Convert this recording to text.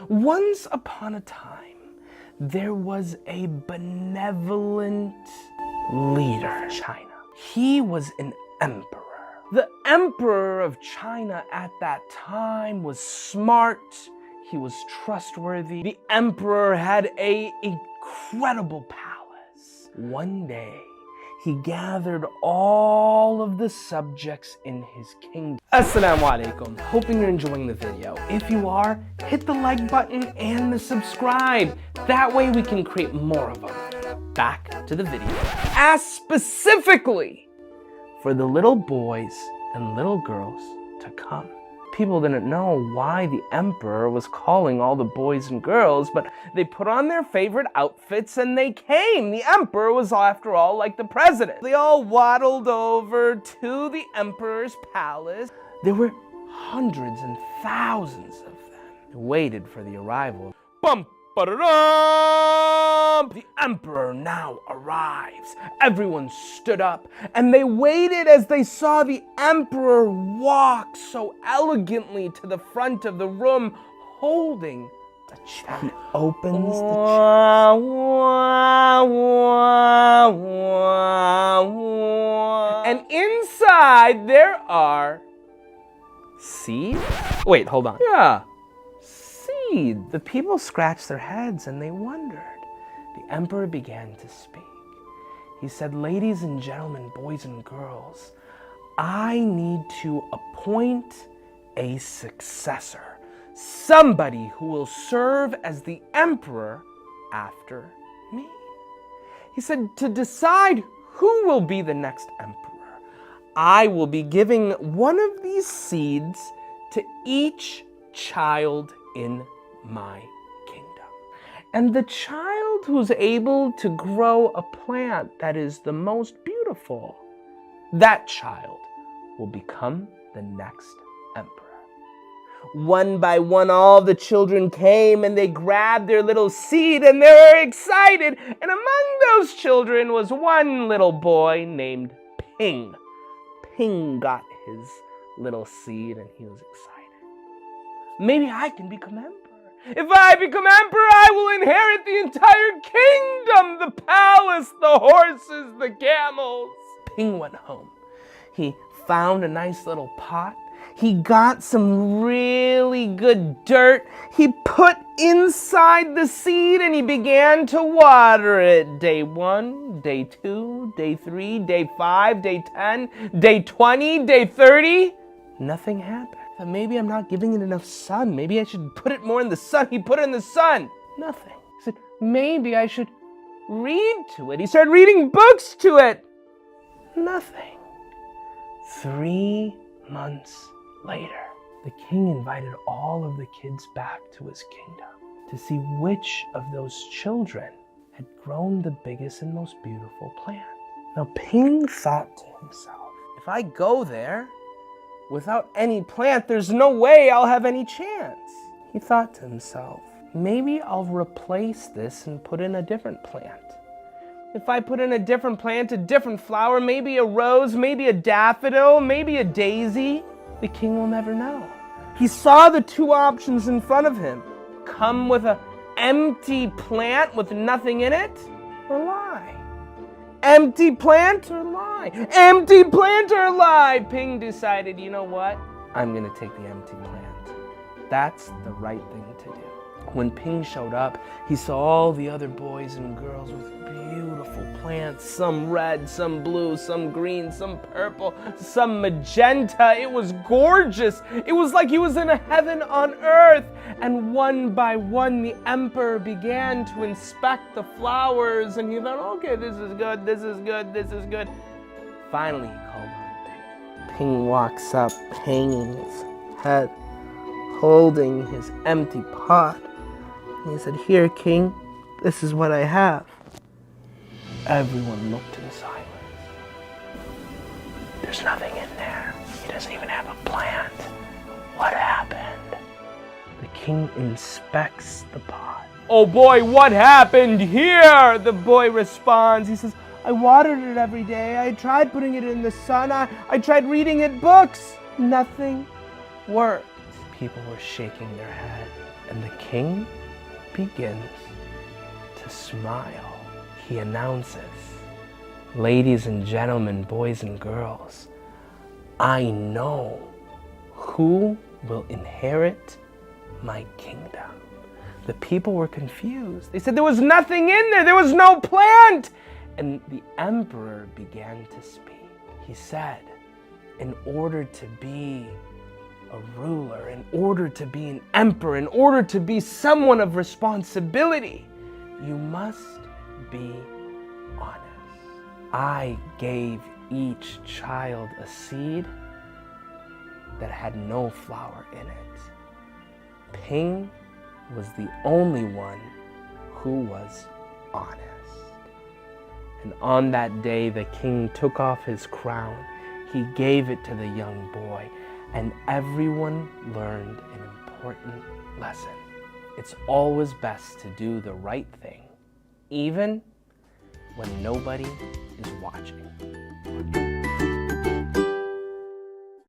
Once upon a time, there was a benevolent leader in China. He was an emperor. The emperor of China at that time was smart. He was trustworthy. The emperor had an incredible palace. One day, he gathered all of the subjects in his kingdom. Assalamu alaikum. Hoping you're enjoying the video. If you are, hit the like button and the subscribe. That way we can create more of them. Back to the video. Asked specifically for the little boys and little girls to come. People didn't know why the emperor was calling all the boys and girls, but they put on their favorite outfits and they came. The emperor was, after all, like the president. They all waddled over to the emperor's palace. There were hundreds and thousands of them. They waited for the arrival. Bum, ba-da-dum! The emperor now arrives. Everyone stood up and they waited as they saw the emperor walk so elegantly to the front of the room holding a chair. He opens the chair. And inside there are seeds? Wait, hold on. Yeah. The people scratched their heads and they wondered. The emperor began to speak. He said, "Ladies and gentlemen, boys and girls, I need to appoint a successor, somebody who will serve as the emperor after me." He said, "To decide who will be the next emperor, I will be giving one of these seeds to each child in my kingdom. And the child who's able to grow a plant that is the most beautiful, that child will become the next emperor." One by one, all the children came and they grabbed their little seed and they were excited. And among those children was one little boy named Ping. Ping got his little seed and he was excited. Maybe I can become emperor. If I become emperor, I will inherit the entire kingdom, the palace, the horses, the camels. Ping went home. He found a nice little pot. He got some really good dirt. He put inside the seed and he began to water it. Day 1, day 2, day 3, day 5, day 10, day 20, day 30. Nothing happened. Maybe I'm not giving it enough sun. Maybe I should put it more in the sun. He put it in the sun. Nothing. He said, maybe I should read to it. He started reading books to it. Nothing. 3 months later, the king invited all of the kids back to his kingdom to see which of those children had grown the biggest and most beautiful plant. Now, Ping thought to himself, if I go there without any plant, there's no way I'll have any chance. He thought to himself, maybe I'll replace this and put in a different plant. If I put in a different plant, a different flower, maybe a rose, maybe a daffodil, maybe a daisy, the king will never know. He saw the 2 options in front of him. Come with an empty plant with nothing in it, or lie. Empty plant or lie? Empty plant or lie? Ping decided, you know what? I'm gonna take the empty plant. That's the right thing to do. When Ping showed up, he saw all the other boys and girls with beautiful plants, some red, some blue, some green, some purple, some magenta. It was gorgeous. It was like he was in a heaven on earth. And one by one, the emperor began to inspect the flowers and he thought, okay, this is good, this is good, this is good. Finally, he called on Ping. Ping walks up, hanging his head, holding his empty pot. And he said, "Here, king, this is what I have." Everyone looked in silence. There's nothing in there. He doesn't even have a plant. What happened? The king inspects the pot. "Oh boy, what happened here?" The boy responds. He says, "I watered it every day. I tried putting it in the sun. I tried reading it books. Nothing worked." people were shaking their head, and the king begins to smile. He announces, "Ladies and gentlemen, boys and girls, I know who will inherit my kingdom." The people were confused. They said there was nothing in there. There was no plant. And the emperor began to speak. He said, in order to be a ruler, in order to be an emperor, in order to be someone of responsibility, you must be honest. I gave each child a seed that had no flower in it. Ping was the only one who was honest. And on that day, the king took off his crown. He gave it to the young boy, and everyone learned an important lesson. It's always best to do the right thing, even when nobody is watching.